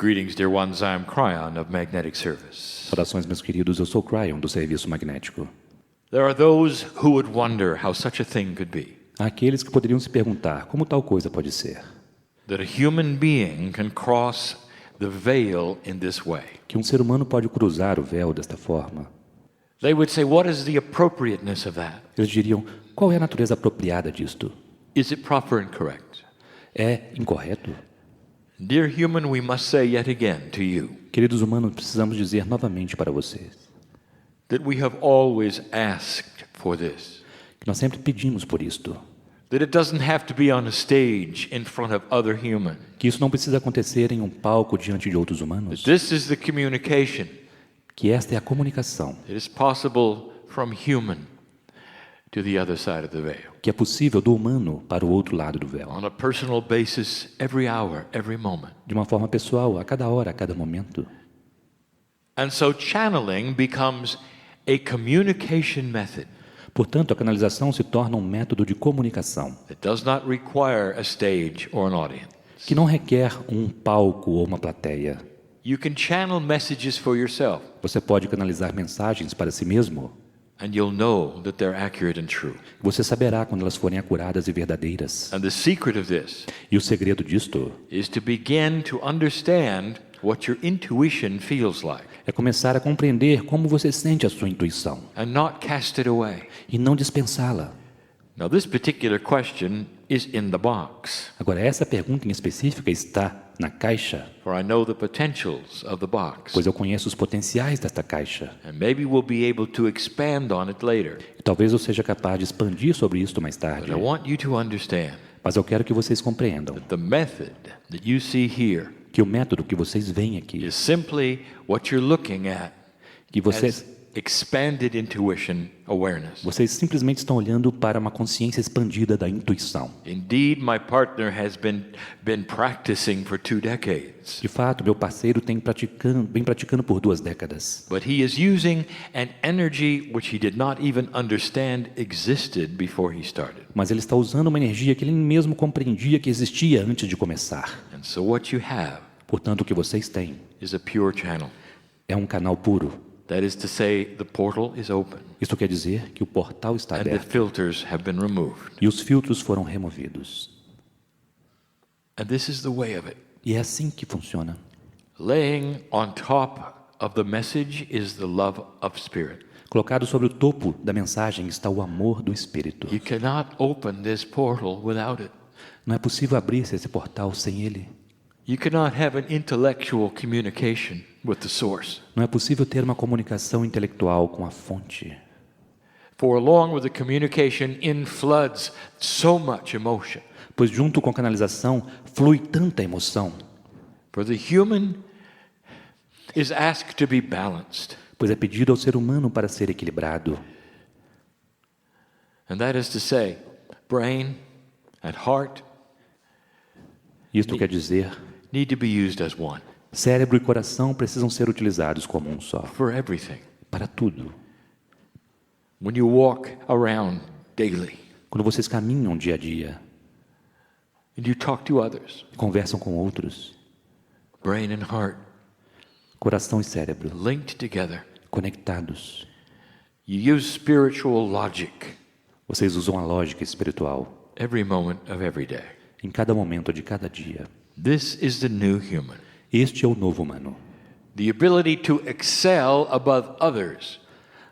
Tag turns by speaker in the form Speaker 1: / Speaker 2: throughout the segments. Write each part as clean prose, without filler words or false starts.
Speaker 1: Greetings, dear ones. I'm KRYON of Magnetic Service.
Speaker 2: Saudações, meus queridos. Eu sou KRYON do Serviço Magnético.
Speaker 1: There are those who would wonder how such a thing could be.
Speaker 2: Há aqueles que poderiam se perguntar como tal coisa pode ser.
Speaker 1: That a human being can cross the veil in this way.
Speaker 2: Que um ser humano pode cruzar o véu desta forma.
Speaker 1: They would say, what is the appropriateness of that?
Speaker 2: Eles diriam, qual é a natureza apropriada disto?
Speaker 1: Is it proper and correct?
Speaker 2: É incorreto?
Speaker 1: Dear human, we must say yet again to you
Speaker 2: Queridos humanos, precisamos dizer novamente para vocês
Speaker 1: that we have always asked for this.
Speaker 2: que nós sempre pedimos por isto.
Speaker 1: That it doesn't have to be on a stage in front of other humans.
Speaker 2: Que isso não precisa acontecer em um palco diante de outros humanos.
Speaker 1: This is the communication.
Speaker 2: Que esta é a comunicação.
Speaker 1: It is possible from human to the other side of the veil.
Speaker 2: Que é possível do humano para o outro lado do véu.
Speaker 1: On a personal basis, every hour, every moment.
Speaker 2: De uma forma pessoal, a cada hora, a cada momento.
Speaker 1: And so channeling becomes a communication method.
Speaker 2: Portanto, a canalização se torna um método de comunicação.
Speaker 1: It does not require a stage or an audience.
Speaker 2: Que não requer um palco ou uma plateia.
Speaker 1: You can channel messages for yourself.
Speaker 2: Você pode canalizar mensagens para si mesmo.
Speaker 1: And you'll know that they're accurate and true.
Speaker 2: Você saberá quando elas forem acuradas e verdadeiras.
Speaker 1: And the secret of this
Speaker 2: E o segredo disto
Speaker 1: is to begin to understand what your intuition feels like
Speaker 2: é começar a compreender como você sente a sua intuição
Speaker 1: and not cast it away.
Speaker 2: e não dispensá-la.
Speaker 1: Now this particular question is in the box,
Speaker 2: Agora, essa pergunta em específica está na caixa,
Speaker 1: for I know the potentials of the box.
Speaker 2: pois eu conheço os potenciais desta caixa.
Speaker 1: And maybe we'll be able to expand on it later.
Speaker 2: E talvez eu seja capaz de expandir sobre isto mais tarde.
Speaker 1: But I want you to understand
Speaker 2: Mas eu quero que vocês compreendam
Speaker 1: that the method that you see here
Speaker 2: que o método que vocês veem aqui,
Speaker 1: is simply what you're looking at
Speaker 2: que
Speaker 1: as expanded intuition awareness.
Speaker 2: vocês simplesmente estão olhando para uma consciência expandida da intuição.
Speaker 1: Indeed, my partner has been practicing for 2 decades.
Speaker 2: De fato, meu parceiro vem praticando por 2 décadas.
Speaker 1: But he is using an energy which he did not even understand existed before he started.
Speaker 2: Mas ele está usando uma energia que ele mesmo compreendia que existia antes de começar.
Speaker 1: And so what you have
Speaker 2: Portanto, o que vocês têm
Speaker 1: is a pure channel.
Speaker 2: é um canal puro.
Speaker 1: That is to say, the portal is open
Speaker 2: Isto quer dizer que o portal está
Speaker 1: and the
Speaker 2: aberto
Speaker 1: filters have been removed.
Speaker 2: e os filtros foram removidos.
Speaker 1: And this is the way of it.
Speaker 2: E é assim que funciona.
Speaker 1: Laying on top of the message is the love of spirit.
Speaker 2: Colocado sobre o topo da mensagem está o amor do Espírito.
Speaker 1: You cannot open this portal without it.
Speaker 2: Não é possível abrir-se esse portal sem ele.
Speaker 1: You cannot have an intellectual communication with the source.
Speaker 2: Não é possível ter uma comunicação intelectual com a fonte.
Speaker 1: For along with the communication in floods so much emotion.
Speaker 2: Pois junto com a canalização flui tanta emoção.
Speaker 1: For the human is asked to be balanced.
Speaker 2: Pois é pedido ao ser humano para ser equilibrado.
Speaker 1: And that is to say, brain and heart
Speaker 2: Isto quer dizer,
Speaker 1: need to be used as one
Speaker 2: cérebro e coração precisam ser utilizados como um só.
Speaker 1: for everything.
Speaker 2: Para tudo.
Speaker 1: When you walk around daily
Speaker 2: Quando vocês caminham dia a dia,
Speaker 1: and you talk to others,
Speaker 2: conversam com outros,
Speaker 1: brain and heart
Speaker 2: coração e cérebro,
Speaker 1: linked together,
Speaker 2: conectados.
Speaker 1: you use spiritual logic
Speaker 2: Vocês usam a lógica espiritual
Speaker 1: every moment of every day.
Speaker 2: em cada momento de cada dia.
Speaker 1: This is the new human.
Speaker 2: Este é o novo humano.
Speaker 1: The ability to excel above others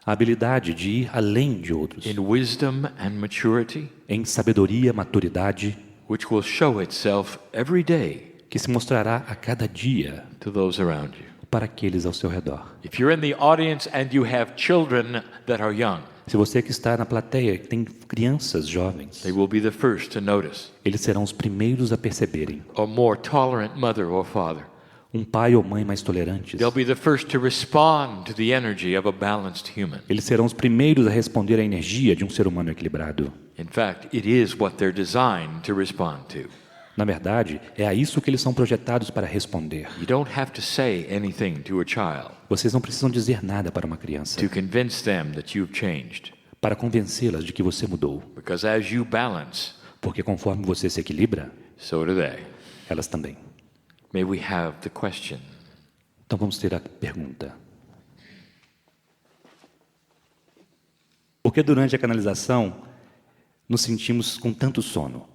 Speaker 2: A habilidade de ir além de outros,
Speaker 1: in wisdom and maturity,
Speaker 2: em sabedoria, maturidade,
Speaker 1: which will show itself every day
Speaker 2: que se mostrará a cada dia
Speaker 1: to those around you.
Speaker 2: para aqueles ao seu redor.
Speaker 1: If you're in the audience and you have children that are young,
Speaker 2: Se você que está na plateia tem crianças jovens,
Speaker 1: they will be the first to notice.
Speaker 2: eles serão os primeiros a perceberem.
Speaker 1: A more tolerant mother or father.
Speaker 2: Um pai ou mãe mais tolerantes,
Speaker 1: They'll be the first to respond to the energy of a balanced human.
Speaker 2: eles serão os primeiros a responder à energia de um ser humano equilibrado.
Speaker 1: In fact, it is what they're designed to respond to.
Speaker 2: Na verdade, é a isso que eles são projetados para responder.
Speaker 1: You don't have to say anything to a child
Speaker 2: Vocês não precisam dizer nada para uma criança
Speaker 1: to convince them that you've changed.
Speaker 2: para convencê-las de que você mudou.
Speaker 1: Because as you balance,
Speaker 2: Porque conforme você se equilibra,
Speaker 1: so do they.
Speaker 2: elas também.
Speaker 1: May we have the question.
Speaker 2: Então vamos ter a pergunta. Por que durante a canalização nos sentimos com tanto sono?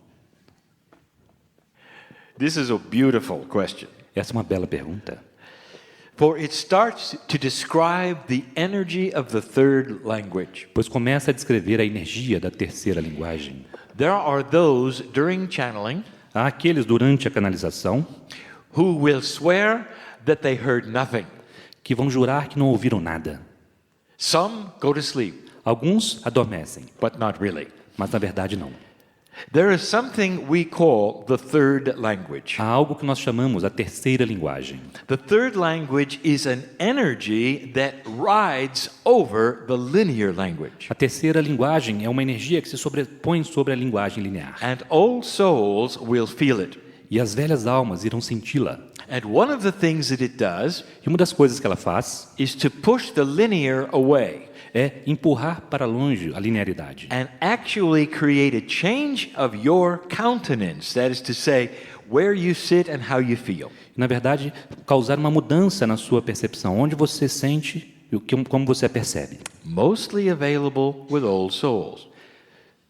Speaker 1: This is a beautiful question.
Speaker 2: Essa é uma bela pergunta.
Speaker 1: For it starts to describe the energy of the third language.
Speaker 2: Pois começa a descrever a energia da terceira linguagem.
Speaker 1: There are those during channeling
Speaker 2: Há aqueles durante a canalização
Speaker 1: who will swear that they heard nothing.
Speaker 2: que vão jurar que não ouviram nada.
Speaker 1: Some go to sleep,
Speaker 2: Alguns adormecem,
Speaker 1: but not really.
Speaker 2: mas na verdade não.
Speaker 1: There is something we call the third language.
Speaker 2: Há algo que nós chamamos a terceira linguagem.
Speaker 1: The third language is an energy that rides over the linear language.
Speaker 2: A terceira linguagem é uma energia que se sobrepõe sobre a linguagem linear.
Speaker 1: And old souls will feel it.
Speaker 2: E as velhas almas irão senti-la.
Speaker 1: And one of the things that it does
Speaker 2: E uma das coisas que ela faz
Speaker 1: is to push the linear away
Speaker 2: é empurrar para longe a linearidade.
Speaker 1: and actually create a change of your countenance. That is to say, where you sit and how you feel.
Speaker 2: E, na verdade, causar uma mudança na sua percepção, onde você sente e como você a percebe.
Speaker 1: Mostly available with old souls.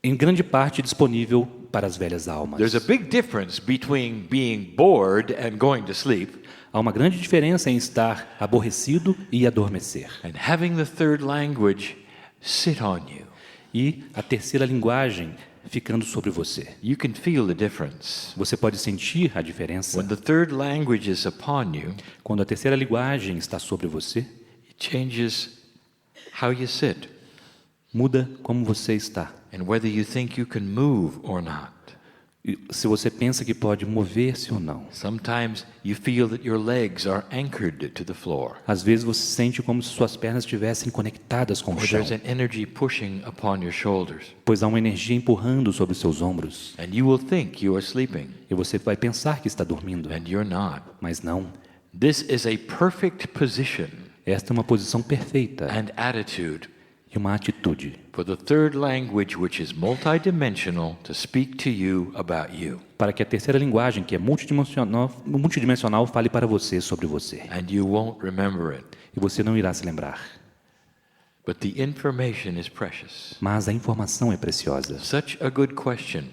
Speaker 2: Em grande parte disponível para as velhas almas.
Speaker 1: There's a big difference between being bored and going to sleep
Speaker 2: Há uma grande diferença em estar aborrecido e adormecer.
Speaker 1: and having the third language sit on you.
Speaker 2: E a terceira linguagem ficando sobre você.
Speaker 1: You can feel the difference.
Speaker 2: Você pode sentir a diferença
Speaker 1: When the third language is upon you,
Speaker 2: quando a terceira linguagem está sobre você.
Speaker 1: it changes how you sit
Speaker 2: Muda como você está.
Speaker 1: and whether you think you can move or not.
Speaker 2: E se você pensa que pode mover-se ou não.
Speaker 1: Sometimes you feel that your legs are anchored to the floor,
Speaker 2: Às vezes você sente como se suas pernas estivessem conectadas com o
Speaker 1: or
Speaker 2: chão,
Speaker 1: there's an energy pushing upon your shoulders,
Speaker 2: pois há uma energia empurrando sobre os seus ombros.
Speaker 1: and you will think you are sleeping,
Speaker 2: E você vai pensar que está dormindo,
Speaker 1: and you're not.
Speaker 2: mas não.
Speaker 1: This is a perfect position
Speaker 2: Esta é uma posição perfeita
Speaker 1: and attitude
Speaker 2: e uma atitude
Speaker 1: for the third language, which is multidimensional, to speak to you about you.
Speaker 2: para que a terceira linguagem, que é multidimensional, fale para você sobre você.
Speaker 1: And you won't remember it.
Speaker 2: E você não irá se lembrar.
Speaker 1: But the information is precious.
Speaker 2: Mas a informação é preciosa.
Speaker 1: Such a good question.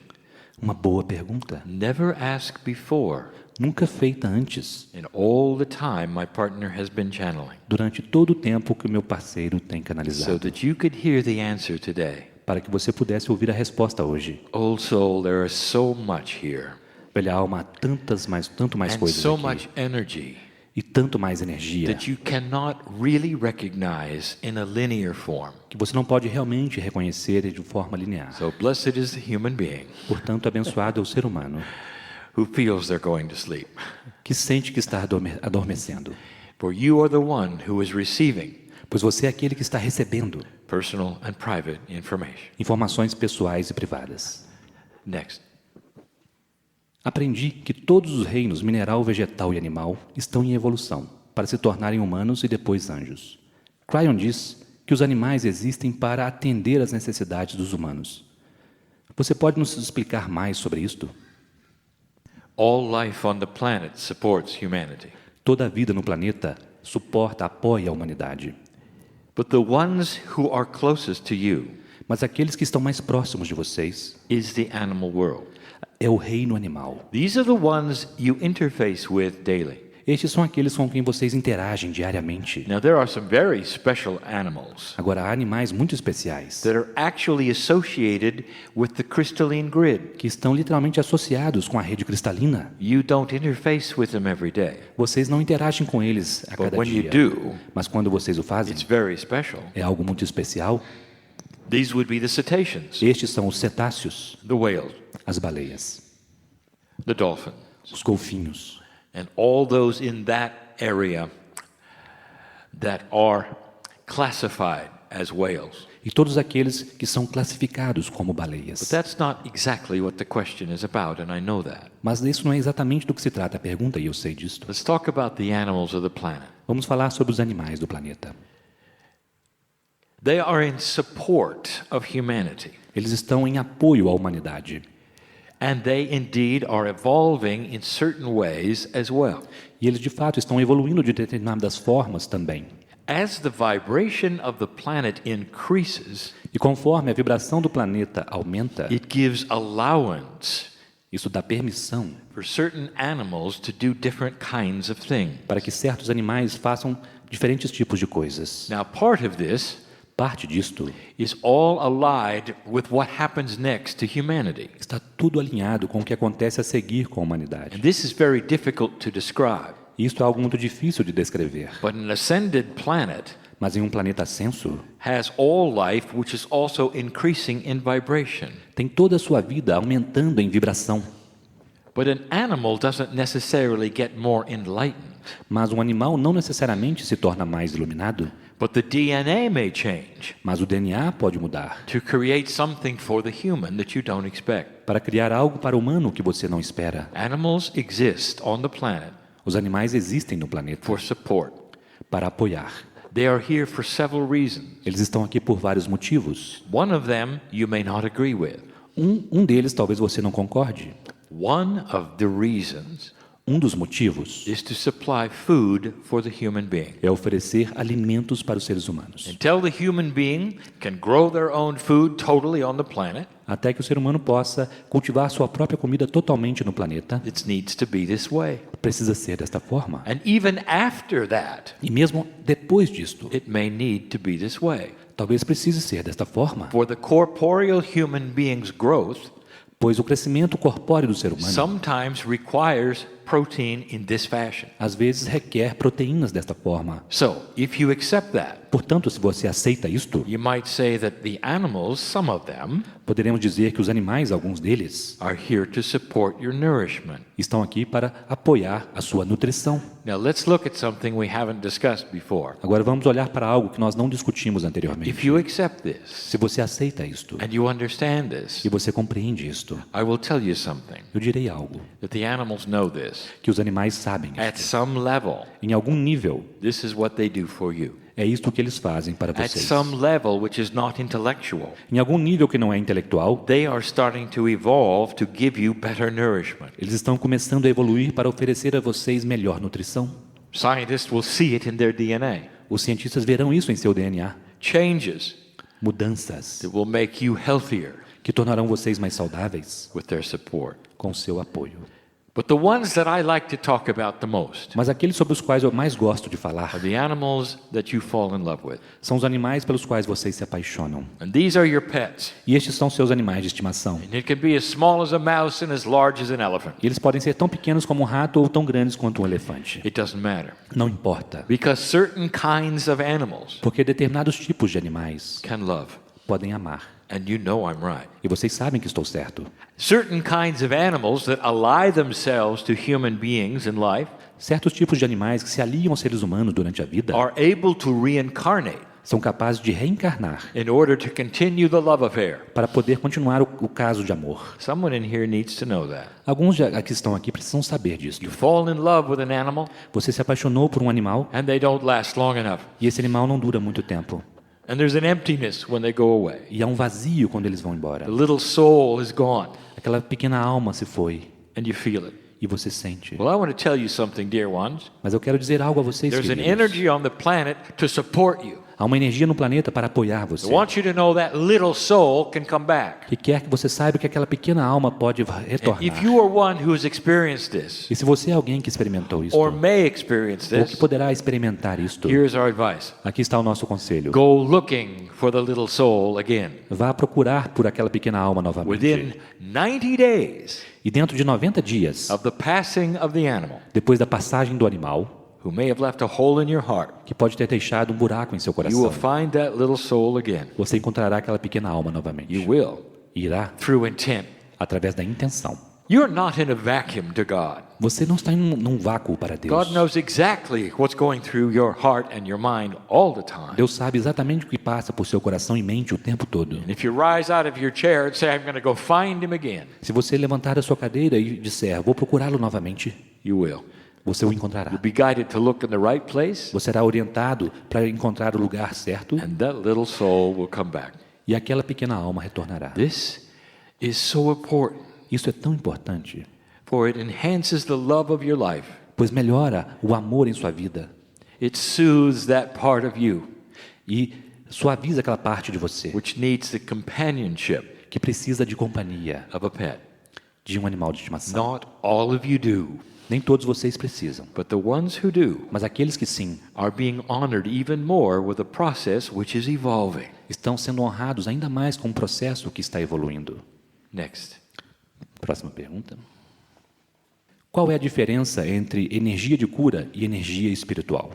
Speaker 2: Uma boa pergunta,
Speaker 1: Never asked before.
Speaker 2: nunca feita antes,
Speaker 1: In all the time my partner has been channeling,
Speaker 2: durante todo o tempo que o meu parceiro tem
Speaker 1: so
Speaker 2: canalizado,
Speaker 1: that you could hear the answer today.
Speaker 2: para que você pudesse ouvir a resposta hoje.
Speaker 1: Old soul, there is so much here,
Speaker 2: Velha alma, há tanto mais
Speaker 1: and
Speaker 2: coisas
Speaker 1: so
Speaker 2: aqui,
Speaker 1: much energy
Speaker 2: e tanto mais energia,
Speaker 1: that you cannot really recognize in a linear form.
Speaker 2: que você não pode realmente reconhecer de forma linear.
Speaker 1: So blessed is the human being
Speaker 2: Portanto, abençoado é o ser humano
Speaker 1: who feels they're going to sleep.
Speaker 2: que sente que está adormecendo,
Speaker 1: For you are the one who is receiving
Speaker 2: pois você é aquele que está recebendo
Speaker 1: personal and private information.
Speaker 2: informações pessoais e privadas.
Speaker 1: Next.
Speaker 2: Aprendi que todos os reinos mineral, vegetal e animal estão em evolução para se tornarem humanos e depois anjos. KRYON diz que os animais existem para atender às necessidades dos humanos. Você pode nos explicar mais sobre isto?
Speaker 1: All life on the planet supports humanity.
Speaker 2: Toda a vida no planeta suporta, apoia a humanidade.
Speaker 1: But the ones who are closest to you
Speaker 2: Mas aqueles que estão mais próximos de vocês
Speaker 1: is the animal world.
Speaker 2: é o reino animal.
Speaker 1: These are the ones you interface with daily.
Speaker 2: Estes são aqueles com quem vocês interagem diariamente.
Speaker 1: Now, there are some very special animals
Speaker 2: Agora, há animais muito especiais
Speaker 1: that are actually associated with the crystalline grid.
Speaker 2: que estão literalmente associados com a rede cristalina.
Speaker 1: You don't interface with them every day,
Speaker 2: Vocês não interagem com eles a
Speaker 1: but
Speaker 2: cada
Speaker 1: when you
Speaker 2: dia.
Speaker 1: do,
Speaker 2: Mas quando vocês o fazem,
Speaker 1: it's very special.
Speaker 2: é algo muito especial.
Speaker 1: These would be the cetaceans,
Speaker 2: Estes são os cetáceos,
Speaker 1: the whales,
Speaker 2: as baleias,
Speaker 1: the dolphins,
Speaker 2: os golfinhos,
Speaker 1: and all those in that area that are classified as whales.
Speaker 2: e todos aqueles que são classificados como
Speaker 1: But
Speaker 2: baleias.
Speaker 1: that's not exactly what the question is about, and I know that.
Speaker 2: Mas isso não é exatamente do que se trata a pergunta, e eu sei disto.
Speaker 1: Let's talk about the animals of the planet.
Speaker 2: Vamos falar sobre os animais do planeta.
Speaker 1: They are in support of humanity.
Speaker 2: Eles estão em apoio à humanidade.
Speaker 1: And they indeed are evolving in certain ways as well.
Speaker 2: E eles de fato estão evoluindo de determinadas formas também.
Speaker 1: As the vibration of the planet increases,
Speaker 2: E conforme a vibração do planeta aumenta,
Speaker 1: it gives allowance
Speaker 2: isso dá permissão
Speaker 1: for certain animals to do different kinds of things.
Speaker 2: para que certos animais façam diferentes tipos de coisas.
Speaker 1: Now, part of this
Speaker 2: Parte disto
Speaker 1: is all allied with what happens next to humanity.
Speaker 2: está tudo alinhado com o que acontece a seguir com a
Speaker 1: And
Speaker 2: humanidade.
Speaker 1: this is very difficult to describe.
Speaker 2: E isto é algo muito difícil de descrever.
Speaker 1: But an ascended planet
Speaker 2: Mas em um planeta ascenso,
Speaker 1: has all life which is also increasing in vibration.
Speaker 2: tem toda a sua vida aumentando em vibração.
Speaker 1: But an animal doesn't necessarily get more enlightened.
Speaker 2: Mas um animal não necessariamente se torna mais iluminado,
Speaker 1: But the DNA may change
Speaker 2: mas o DNA pode mudar
Speaker 1: to create something for the human that you don't expect.
Speaker 2: para criar algo para o humano que você não espera.
Speaker 1: Animals exist on the planet
Speaker 2: Os animais existem no planeta
Speaker 1: for support.
Speaker 2: para apoiar.
Speaker 1: They are here for several reasons.
Speaker 2: Eles estão aqui por vários motivos.
Speaker 1: One of them you may not agree with.
Speaker 2: Um deles talvez você não concorde.
Speaker 1: One of the reasons
Speaker 2: Um dos motivos
Speaker 1: is to supply food for the human being.
Speaker 2: é oferecer alimentos para os seres humanos.
Speaker 1: Until the human being can grow their own food totally on the planet,
Speaker 2: Até que o ser humano possa cultivar sua própria comida totalmente no planeta,
Speaker 1: it needs to be this way.
Speaker 2: precisa ser desta forma.
Speaker 1: And even after that,
Speaker 2: E mesmo depois disto,
Speaker 1: it may need to be this way.
Speaker 2: talvez precise ser desta forma,
Speaker 1: For the corporeal human being's growth
Speaker 2: pois o crescimento corpóreo do ser humano
Speaker 1: sometimes requires protein in this fashion.
Speaker 2: às vezes requer proteínas desta forma.
Speaker 1: So, if you accept that,
Speaker 2: Portanto, se você aceita isto,
Speaker 1: you might say that the animals, some of them,
Speaker 2: poderemos dizer que os animais, alguns deles,
Speaker 1: are here to support your nourishment.
Speaker 2: estão aqui para apoiar a sua nutrição.
Speaker 1: Now, let's look at something we haven't discussed before.
Speaker 2: Agora vamos olhar para algo que nós não discutimos
Speaker 1: If
Speaker 2: anteriormente.
Speaker 1: you accept this
Speaker 2: Se você aceita isto
Speaker 1: and you understand this,
Speaker 2: e você compreende isto,
Speaker 1: I will tell you something.
Speaker 2: eu direi algo,
Speaker 1: That the animals know this.
Speaker 2: que os animais sabem
Speaker 1: At
Speaker 2: isto.
Speaker 1: some level,
Speaker 2: Em algum nível,
Speaker 1: this is what they do for you.
Speaker 2: é isto que eles fazem para
Speaker 1: At
Speaker 2: vocês.
Speaker 1: some level which is not intellectual,
Speaker 2: Em algum nível que não é intelectual,
Speaker 1: they are starting to evolve to give you better nourishment.
Speaker 2: eles estão começando a evoluir para oferecer a vocês melhor nutrição.
Speaker 1: Scientists will see it in their DNA.
Speaker 2: Os cientistas verão isso em seu DNA.
Speaker 1: Changes
Speaker 2: Mudanças
Speaker 1: that will make you healthier
Speaker 2: que tornarão vocês mais saudáveis
Speaker 1: with their support.
Speaker 2: com seu apoio.
Speaker 1: But the ones that I like to talk about the most
Speaker 2: Mas aqueles sobre os quais eu mais gosto de
Speaker 1: are
Speaker 2: falar
Speaker 1: the animals that you fall in love with.
Speaker 2: são os animais pelos quais vocês se apaixonam.
Speaker 1: And these are your pets.
Speaker 2: E estes são seus animais de estimação.
Speaker 1: And it can be as small as a mouse and as large as an elephant.
Speaker 2: E eles podem ser tão pequenos como um rato ou tão grandes quanto um elefante.
Speaker 1: It doesn't matter.
Speaker 2: Não importa,
Speaker 1: Because certain kinds of animals
Speaker 2: porque determinados tipos de animais
Speaker 1: can love.
Speaker 2: podem amar.
Speaker 1: And you know I'm right.
Speaker 2: E vocês sabem que estou certo.
Speaker 1: Certain kinds of animals that ally themselves to human beings in life
Speaker 2: Certos tipos de animais que se aliam aos seres humanos durante a vida
Speaker 1: are able to reincarnate
Speaker 2: são capazes de reencarnar
Speaker 1: in order to continue the love affair.
Speaker 2: para poder continuar o caso de amor.
Speaker 1: Someone in here needs to know that.
Speaker 2: Alguns que estão aqui precisam saber disso.
Speaker 1: You fall in love with an animal
Speaker 2: Você se apaixonou por um animal
Speaker 1: and they don't last long enough.
Speaker 2: e esse animal não dura muito tempo.
Speaker 1: And there's an emptiness when they go away.
Speaker 2: E há um vazio quando eles vão embora.
Speaker 1: The little soul is gone
Speaker 2: Aquela pequena alma se foi
Speaker 1: and you feel it.
Speaker 2: e você sente.
Speaker 1: Well, I want to tell you something, dear ones.
Speaker 2: Mas eu quero dizer algo a vocês,
Speaker 1: There's an
Speaker 2: queridos.
Speaker 1: energy on the planet to support you.
Speaker 2: Há uma energia no planeta para apoiar você.
Speaker 1: I want you to know that little soul can come back.
Speaker 2: Que quer que você saiba que aquela pequena alma pode retornar.
Speaker 1: If you are one who's experienced this
Speaker 2: E se você é alguém que experimentou isto,
Speaker 1: or may experience
Speaker 2: ou que
Speaker 1: this,
Speaker 2: poderá experimentar isto,
Speaker 1: here's our advice.
Speaker 2: aqui está o nosso conselho.
Speaker 1: Go looking for the little soul again.
Speaker 2: Vá procurar por aquela pequena alma novamente.
Speaker 1: Within 90 days
Speaker 2: E dentro de 90 dias,
Speaker 1: of the passing of the animal,
Speaker 2: depois da passagem do animal,
Speaker 1: who may have left a hole in your heart,
Speaker 2: que pode ter deixado um buraco em seu
Speaker 1: you will
Speaker 2: coração,
Speaker 1: find that little soul again.
Speaker 2: você encontrará aquela pequena alma novamente.
Speaker 1: You will,
Speaker 2: Irá
Speaker 1: through intent.
Speaker 2: através da intenção.
Speaker 1: You're not in a vacuum to God.
Speaker 2: Você não está num vácuo para Deus.
Speaker 1: God knows exactly what's going through your heart and your mind all the time.
Speaker 2: Deus sabe exatamente o que passa por seu coração e mente o tempo todo.
Speaker 1: And if you rise out of your chair and say, I'm going to go find him again,
Speaker 2: Se você levantar da sua cadeira e disser, vou procurá-lo novamente,
Speaker 1: you will.
Speaker 2: você o encontrará.
Speaker 1: You'll be guided to look in the right place,
Speaker 2: Você será orientado para encontrar o lugar certo
Speaker 1: and that little soul will come back.
Speaker 2: e aquela pequena alma retornará.
Speaker 1: This is so important.
Speaker 2: Isso é tão importante,
Speaker 1: for it enhances the love of your life.
Speaker 2: pois melhora o amor em sua vida
Speaker 1: It soothes that part of you
Speaker 2: e suaviza aquela parte de você
Speaker 1: which needs the companionship
Speaker 2: que precisa de companhia
Speaker 1: of a pet.
Speaker 2: de um animal de estimação.
Speaker 1: Not all of you do,
Speaker 2: Nem todos vocês precisam,
Speaker 1: but the ones who do
Speaker 2: mas aqueles que sim
Speaker 1: are being honored even more with a process which is evolving.
Speaker 2: estão sendo honrados ainda mais com um processo que está evoluindo.
Speaker 1: Next.
Speaker 2: Próxima pergunta. Qual é a diferença entre energia de cura e energia espiritual?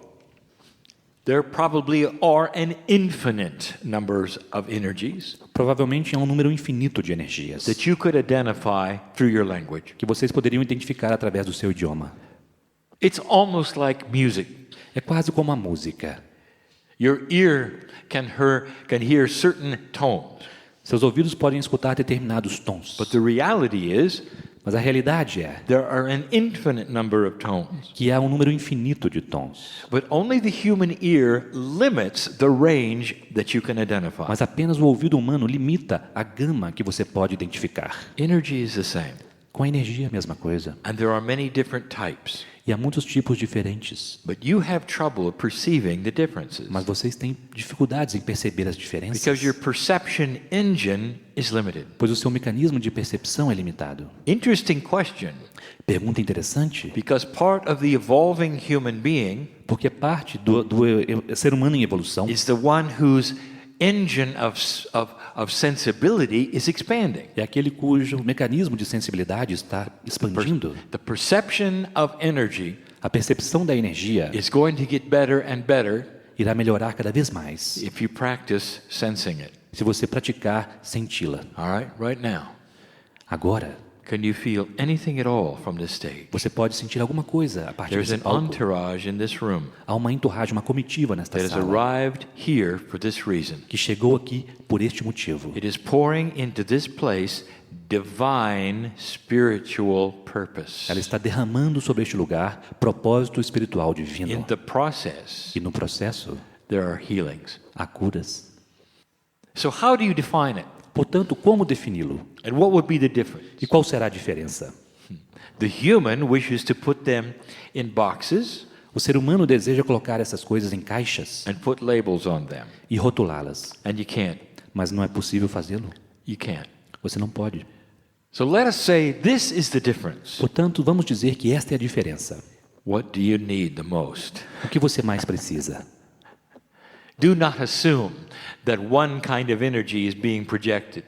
Speaker 1: There probably are an infinite numbers of energies
Speaker 2: Provavelmente é um número infinito de energias
Speaker 1: that you could identify through your language.
Speaker 2: que vocês poderiam identificar através do seu idioma.
Speaker 1: It's almost like music.
Speaker 2: É quase como a música.
Speaker 1: Your ear can hear certain tones,
Speaker 2: Seus ouvidos podem escutar determinados tons,
Speaker 1: but the reality is
Speaker 2: mas a realidade é
Speaker 1: there are an infinite number of tones.
Speaker 2: que há um número infinito de tons.
Speaker 1: But only the human ear limits the range that you can identify.
Speaker 2: Mas apenas o ouvido humano limita a gama que você pode identificar.
Speaker 1: Energy is the same,
Speaker 2: Com a energia, a mesma coisa.
Speaker 1: and there are many different types.
Speaker 2: E há muitos tipos diferentes.
Speaker 1: But you have trouble perceiving the differences
Speaker 2: Mas vocês têm dificuldades em perceber as diferenças,
Speaker 1: because your perception engine is limited.
Speaker 2: pois o seu mecanismo de percepção é limitado.
Speaker 1: Interesting question,
Speaker 2: Pergunta interessante,
Speaker 1: because part of the evolving human being
Speaker 2: porque parte do ser humano em evolução
Speaker 1: is the one whose engine of sensibility is expanding.
Speaker 2: é aquele cujo mecanismo de sensibilidade está expandindo.
Speaker 1: The perception of energy
Speaker 2: A percepção da energia
Speaker 1: is going to get better and better
Speaker 2: irá melhorar cada vez mais
Speaker 1: if you practice sensing it.
Speaker 2: se você praticar senti-la.
Speaker 1: All right now.
Speaker 2: Agora,
Speaker 1: Can you feel anything at all from this stage?
Speaker 2: você pode sentir alguma coisa a partir
Speaker 1: There's
Speaker 2: desse
Speaker 1: an
Speaker 2: palco.
Speaker 1: entourage in this room
Speaker 2: Há uma entourage, uma comitiva nesta
Speaker 1: that has
Speaker 2: sala
Speaker 1: arrived here for this reason.
Speaker 2: que chegou aqui por este motivo.
Speaker 1: It is pouring into this place divine spiritual purpose.
Speaker 2: Ela está derramando sobre este lugar propósito espiritual
Speaker 1: In
Speaker 2: divino.
Speaker 1: the process,
Speaker 2: E no processo,
Speaker 1: there are healings.
Speaker 2: há curas.
Speaker 1: So how do you define it?
Speaker 2: Portanto, como defini-lo?
Speaker 1: And what would be the difference?
Speaker 2: E qual será a diferença?
Speaker 1: The human wishes to put them in boxes
Speaker 2: O ser humano deseja colocar essas coisas em caixas
Speaker 1: and put labels on them.
Speaker 2: e rotulá-las,
Speaker 1: And you can't.
Speaker 2: mas não é possível fazê-lo.
Speaker 1: You can't.
Speaker 2: Você não pode.
Speaker 1: So let us say this is the difference.
Speaker 2: Portanto, vamos dizer que esta é a diferença.
Speaker 1: What do you need the most?
Speaker 2: O que você mais precisa?
Speaker 1: Do not assume that one kind of energy is being projected.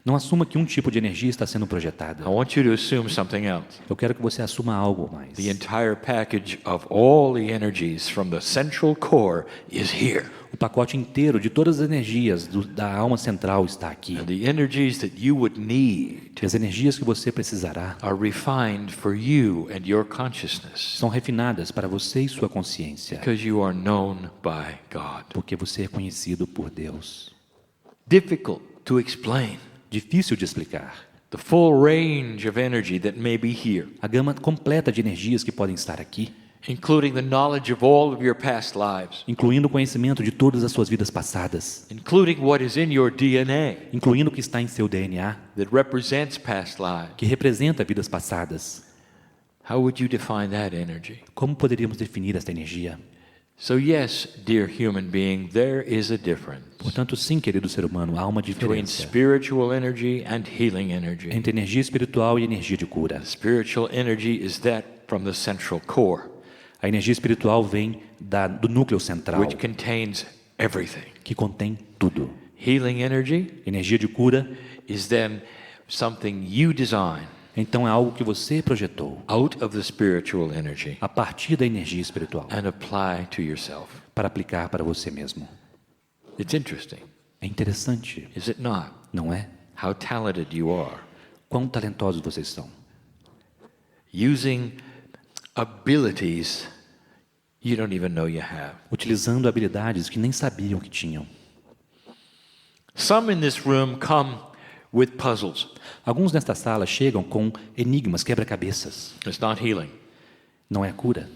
Speaker 2: Não assuma que um tipo de energia está sendo projetada.
Speaker 1: I want you to assume something else.
Speaker 2: Eu quero que você assuma algo mais.
Speaker 1: The entire package of all the energies from the central core is here.
Speaker 2: O pacote inteiro de todas as energias da alma central está aqui.
Speaker 1: And the energies that you would need
Speaker 2: E as energias que você precisará
Speaker 1: are refined for you and your consciousness
Speaker 2: são refinadas para você e sua consciência,
Speaker 1: because you are known by God.
Speaker 2: porque você é conhecido por Deus.
Speaker 1: Difficult to explain.
Speaker 2: Difícil de explicar.
Speaker 1: The full range of energy that may be here,
Speaker 2: A gama completa de energias que podem estar aqui,
Speaker 1: including the knowledge of all of your past lives,
Speaker 2: incluindo o conhecimento de todas as suas vidas passadas,
Speaker 1: including what is in your DNA
Speaker 2: incluindo o que está em seu DNA,
Speaker 1: that represents past lives.
Speaker 2: que representa vidas passadas.
Speaker 1: How would you define that energy?
Speaker 2: Como poderíamos definir esta energia?
Speaker 1: So yes, dear human being, there is a difference
Speaker 2: Portanto, sim, querido ser humano, há uma
Speaker 1: between
Speaker 2: diferença
Speaker 1: spiritual energy and healing energy.
Speaker 2: entre energia espiritual e energia de cura.
Speaker 1: Spiritual energy is that from the central core,
Speaker 2: A energia espiritual vem do núcleo central,
Speaker 1: which contains everything.
Speaker 2: que contém tudo.
Speaker 1: Healing energy
Speaker 2: Energia de cura,
Speaker 1: is then something you design
Speaker 2: então, é algo que você projetou
Speaker 1: out of the spiritual energy
Speaker 2: a partir da energia espiritual
Speaker 1: and apply to yourself.
Speaker 2: para aplicar para você mesmo.
Speaker 1: It's interesting,
Speaker 2: É interessante,
Speaker 1: is it not?
Speaker 2: não é?
Speaker 1: How talented you are
Speaker 2: Quão talentosos vocês são.
Speaker 1: using abilities you don't even know you have.
Speaker 2: Utilizando habilidades que nem sabiam que tinham.
Speaker 1: Some in this room come with puzzles.
Speaker 2: Alguns nesta sala chegam com enigmas, quebra-cabeças.
Speaker 1: It's not healing.
Speaker 2: Não é cura.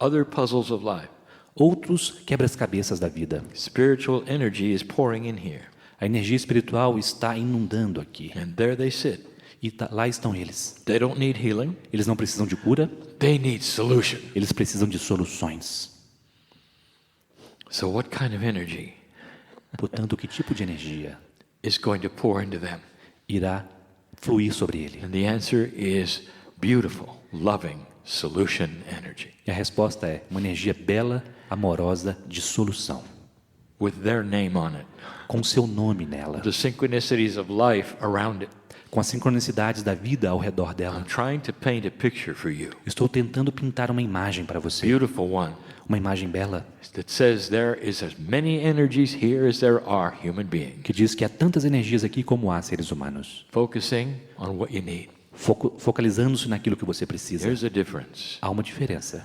Speaker 1: Other puzzles of life.
Speaker 2: Outros quebra-cabeças da vida.
Speaker 1: Spiritual energy is pouring in here.
Speaker 2: A energia espiritual está inundando aqui.
Speaker 1: And there they sit.
Speaker 2: E lá estão eles.
Speaker 1: They don't need healing.
Speaker 2: Eles não precisam de cura,
Speaker 1: They need solution.
Speaker 2: eles precisam de soluções.
Speaker 1: So what kind of energy
Speaker 2: Portanto, que tipo de energia
Speaker 1: is going to pour into them?
Speaker 2: irá fluir sobre ele?
Speaker 1: And the answer is beautiful, loving solution energy.
Speaker 2: E a resposta é uma energia bela, amorosa, de solução,
Speaker 1: With their name on it.
Speaker 2: com seu nome nela,
Speaker 1: The synchronicities of life around it.
Speaker 2: com as sincronicidades da vida ao redor
Speaker 1: I'm
Speaker 2: dela.
Speaker 1: trying to paint a picture for you.
Speaker 2: Estou tentando pintar uma imagem para você,
Speaker 1: Beautiful one
Speaker 2: uma imagem bela,
Speaker 1: that says there is as many energies here as there are human beings.
Speaker 2: que diz que há tantas energias aqui como há seres humanos,
Speaker 1: Focusing on what you need.
Speaker 2: focalizando-se naquilo que você precisa.
Speaker 1: There's a difference.
Speaker 2: Há uma diferença.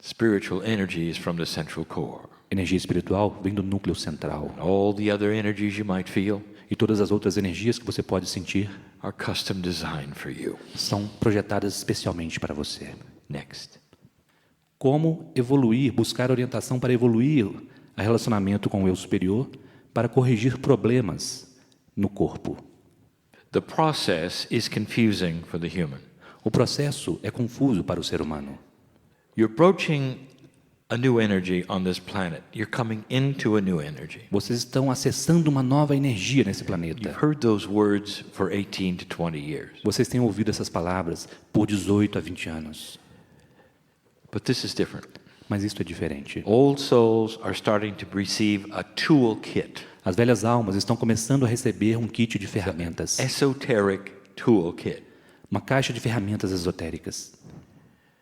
Speaker 1: Spiritual energy is from the central core.
Speaker 2: Energia espiritual vem do núcleo central.
Speaker 1: All the other energies you might feel
Speaker 2: E todas as outras energias que você pode sentir
Speaker 1: are custom designed for you.
Speaker 2: são projetadas especialmente para você.
Speaker 1: Next.
Speaker 2: Como evoluir, buscar orientação para evoluir a relacionamento com o eu superior, para corrigir problemas no corpo.
Speaker 1: The process is confusing for the human.
Speaker 2: O processo é confuso para o ser humano.
Speaker 1: You're approaching a new energy on this planet. You're coming into a new energy.
Speaker 2: Vocês estão acessando uma nova energia nesse
Speaker 1: You've
Speaker 2: planeta.
Speaker 1: heard those words for 18 to 20 years.
Speaker 2: Vocês têm ouvido essas palavras por 18 a 20 anos.
Speaker 1: But this is different.
Speaker 2: Mas isso é diferente.
Speaker 1: Old souls are starting to receive a toolkit,
Speaker 2: As velhas almas estão começando a receber um kit de ferramentas,
Speaker 1: esoteric toolkit.
Speaker 2: uma caixa de ferramentas esotéricas.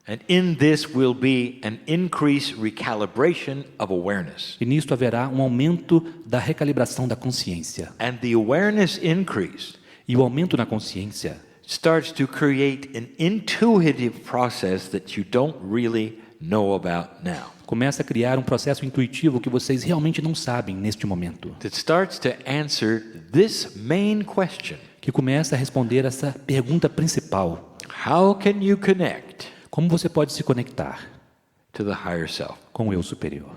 Speaker 1: And in this will be an increased recalibration of awareness.
Speaker 2: E nisto haverá um aumento da recalibração da consciência.
Speaker 1: And the awareness increase
Speaker 2: E o aumento na consciência
Speaker 1: starts to create an intuitive process that you don't really know about now.
Speaker 2: começa a criar um processo intuitivo que vocês realmente não sabem neste momento,
Speaker 1: That starts to answer this main question.
Speaker 2: que começa a responder essa pergunta principal:
Speaker 1: How can you connect
Speaker 2: como você pode se conectar
Speaker 1: to the higher self?
Speaker 2: com o eu superior?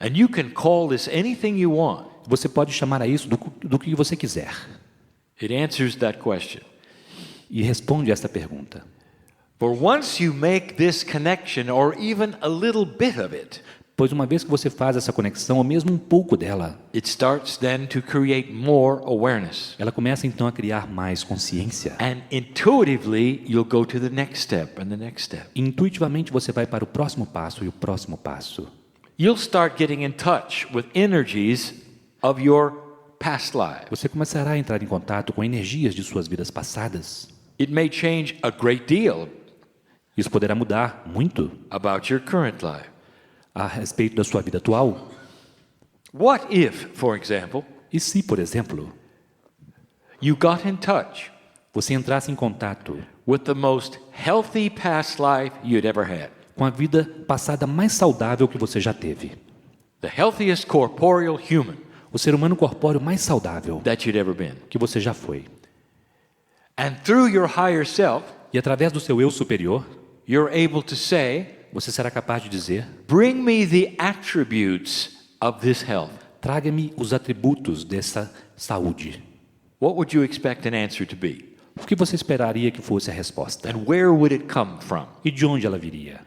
Speaker 1: And you can call this anything you want.
Speaker 2: Você pode chamar a isso do que você quiser.
Speaker 1: It answers that question.
Speaker 2: E responde esta pergunta.
Speaker 1: For once you make this connection, or even a little bit of it,
Speaker 2: Pois uma vez que você faz essa conexão, ou mesmo um pouco dela,
Speaker 1: it starts then to create more awareness.
Speaker 2: ela começa então a criar mais consciência.
Speaker 1: And intuitively, you'll go to the next step and the next step.
Speaker 2: Intuitivamente você vai para o próximo passo e o próximo passo.
Speaker 1: You'll start getting in touch with energies of your past lives.
Speaker 2: Você começará a entrar em contato com energias de suas vidas passadas.
Speaker 1: It may change a great deal
Speaker 2: Isso poderá mudar muito
Speaker 1: about your current life.
Speaker 2: a respeito da sua vida atual.
Speaker 1: What if, for example,
Speaker 2: E se, por exemplo,
Speaker 1: you got in touch
Speaker 2: você entrasse em contato
Speaker 1: with the most healthy past life you'd ever had?
Speaker 2: com a vida passada mais saudável que você já teve?
Speaker 1: The healthiest corporeal human
Speaker 2: O ser humano corpóreo mais saudável
Speaker 1: that you'd ever been.
Speaker 2: que você já foi.
Speaker 1: And through your higher self,
Speaker 2: E através do seu eu superior,
Speaker 1: you're able to say,
Speaker 2: você será capaz de dizer:
Speaker 1: bring me the attributes of this health.
Speaker 2: traga-me os atributos dessa saúde.
Speaker 1: What would you expect an answer to be?
Speaker 2: O que você esperaria que fosse a resposta?
Speaker 1: And where would it come from?
Speaker 2: E de onde ela viria?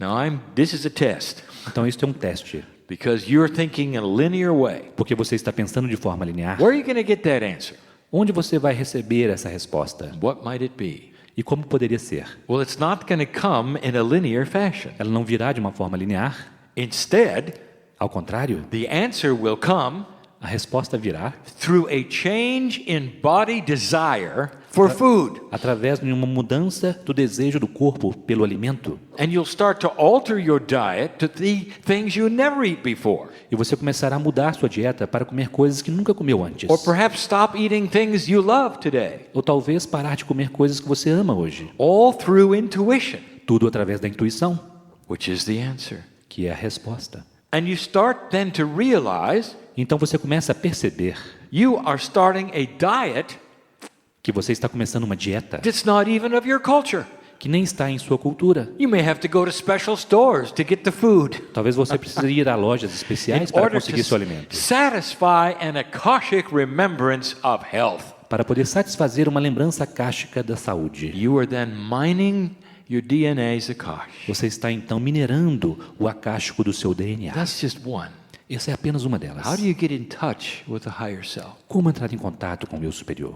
Speaker 1: Now, this is a test,
Speaker 2: Então, isso é um teste,
Speaker 1: because you're thinking in a linear way.
Speaker 2: porque você está pensando de forma linear.
Speaker 1: Where are you going to get that answer?
Speaker 2: Onde você vai receber essa resposta?
Speaker 1: What might it be?
Speaker 2: E como poderia ser?
Speaker 1: Well, it's not going to come in a linear fashion.
Speaker 2: Ela não virá de uma forma linear.
Speaker 1: Instead,
Speaker 2: Ao contrário,
Speaker 1: the answer will come
Speaker 2: a resposta virá
Speaker 1: through a change in body desire for food.
Speaker 2: através de uma mudança do desejo do corpo pelo alimento.
Speaker 1: And you'll start to alter your diet to the things you never eat before.
Speaker 2: E você começará a mudar sua dieta para comer coisas que nunca comeu antes.
Speaker 1: Or perhaps stop eating things you love today.
Speaker 2: Ou talvez parar de comer coisas que você ama hoje.
Speaker 1: All through intuition,
Speaker 2: Tudo através da intuição,
Speaker 1: which is the answer.
Speaker 2: que é a resposta.
Speaker 1: And you start then to realize
Speaker 2: Então você começa a perceber
Speaker 1: you are starting a diet
Speaker 2: que você está começando uma dieta
Speaker 1: that's not even of your culture.
Speaker 2: que nem está em sua cultura.
Speaker 1: You may have to go to special stores to get the food
Speaker 2: Talvez você precise ir a lojas especiais
Speaker 1: in
Speaker 2: para
Speaker 1: order
Speaker 2: conseguir seu alimento,
Speaker 1: to satisfy an akashic remembrance of health.
Speaker 2: para poder satisfazer uma lembrança akáshica da saúde.
Speaker 1: You are then mining your DNA's Akash.
Speaker 2: Você está então minerando o akáshico do seu DNA.
Speaker 1: That's just one.
Speaker 2: Essa é apenas uma delas.
Speaker 1: How do you get in touch with the higher self?
Speaker 2: Como entrar em contato com o eu superior?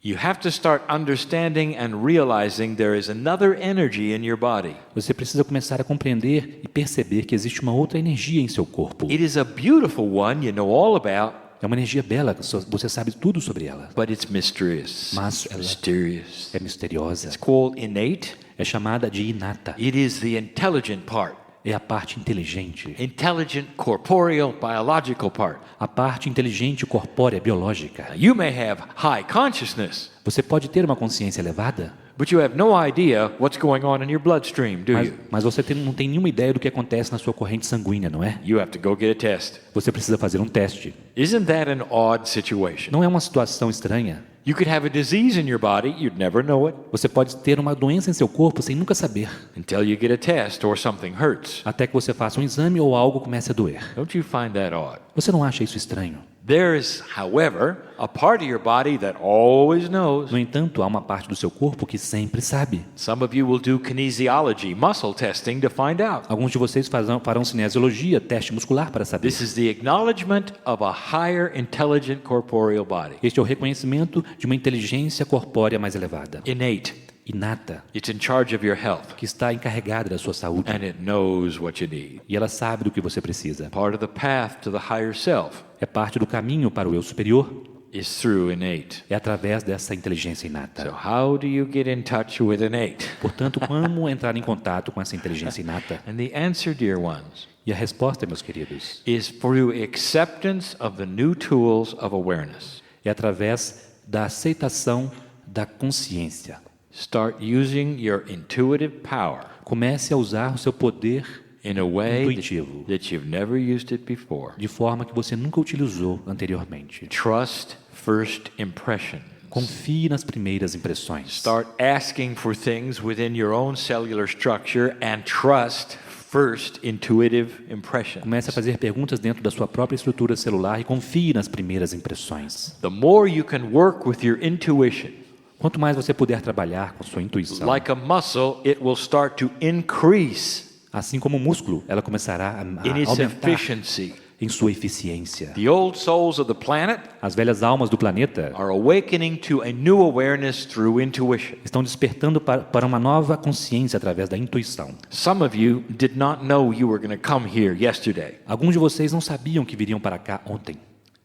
Speaker 1: You have to start understanding and realizing there is another energy in your body.
Speaker 2: Você precisa começar a compreender e perceber que existe uma outra energia em seu corpo.
Speaker 1: It is a beautiful one you know all about,
Speaker 2: É uma energia bela, você sabe tudo sobre ela.
Speaker 1: but it's mysterious.
Speaker 2: Mas ela
Speaker 1: Mysterious.
Speaker 2: é misteriosa.
Speaker 1: It's called innate.
Speaker 2: É chamada de inata.
Speaker 1: It is the intelligent part.
Speaker 2: É a parte inteligente.
Speaker 1: Intelligent, corporeal, biological part.
Speaker 2: A parte inteligente, corpórea, biológica.
Speaker 1: You may have high consciousness,
Speaker 2: Você pode ter uma consciência elevada,
Speaker 1: but you have no idea what's going on in your bloodstream, do you?
Speaker 2: mas você não tem nenhuma ideia do que acontece na sua corrente sanguínea, não é?
Speaker 1: You have to go get a test.
Speaker 2: Você precisa fazer um teste.
Speaker 1: Isn't that an odd situation?
Speaker 2: Não é uma situação estranha?
Speaker 1: You could have a disease in your body, you'd never know it,
Speaker 2: Você pode ter uma doença em seu corpo sem nunca saber,
Speaker 1: until you get a test or something hurts.
Speaker 2: até que você faça um exame ou algo comece a doer.
Speaker 1: Don't you find that odd?
Speaker 2: Você não acha isso estranho?
Speaker 1: There is, however, a part of your body that always knows.
Speaker 2: No entanto, há uma parte do seu corpo que sempre sabe.
Speaker 1: Some of you will do kinesiology, muscle testing, to find out.
Speaker 2: Alguns de vocês farão cinesiologia, teste muscular para saber.
Speaker 1: This is the acknowledgement of a higher intelligent corporeal body.
Speaker 2: Este é o reconhecimento de uma inteligência corpórea mais elevada,
Speaker 1: Innate.
Speaker 2: inata,
Speaker 1: It's in charge of your health,
Speaker 2: que está encarregada da sua saúde.
Speaker 1: and it knows what you need.
Speaker 2: E ela sabe do que você precisa.
Speaker 1: Part of the path to the higher self
Speaker 2: É parte do caminho para o eu superior,
Speaker 1: is through innate.
Speaker 2: é através dessa inteligência
Speaker 1: So
Speaker 2: inata.
Speaker 1: how do you get in touch with innate?
Speaker 2: Portanto, como entrar em contato com essa inteligência inata?
Speaker 1: And the answer, dear ones,
Speaker 2: E a resposta, meus queridos,
Speaker 1: is through acceptance of the new tools of awareness.
Speaker 2: é através da aceitação da consciência.
Speaker 1: Start using your intuitive power
Speaker 2: Comece a usar o seu poder
Speaker 1: in a way
Speaker 2: intuitivo,
Speaker 1: that you've never used it before.
Speaker 2: de forma que você nunca utilizou anteriormente.
Speaker 1: Trust first impression.
Speaker 2: Confie nas primeiras impressões.
Speaker 1: Start asking for things within your own cellular structure and trust first intuitive impression.
Speaker 2: Comece a fazer perguntas dentro da sua própria estrutura celular e confie nas primeiras impressões.
Speaker 1: The more you can work with your intuition,
Speaker 2: Quanto mais você puder trabalhar com sua intuição,
Speaker 1: like a muscle, it will start to increase
Speaker 2: assim como o músculo, ela começará a
Speaker 1: in its
Speaker 2: aumentar
Speaker 1: efficiency.
Speaker 2: em sua eficiência.
Speaker 1: The old souls of the planet
Speaker 2: As velhas almas do planeta
Speaker 1: are awakening to a new awareness through intuition.
Speaker 2: estão despertando para uma nova consciência através da intuição.
Speaker 1: Some of you did not know you were going to come here yesterday.
Speaker 2: Alguns de vocês não sabiam que viriam para cá ontem,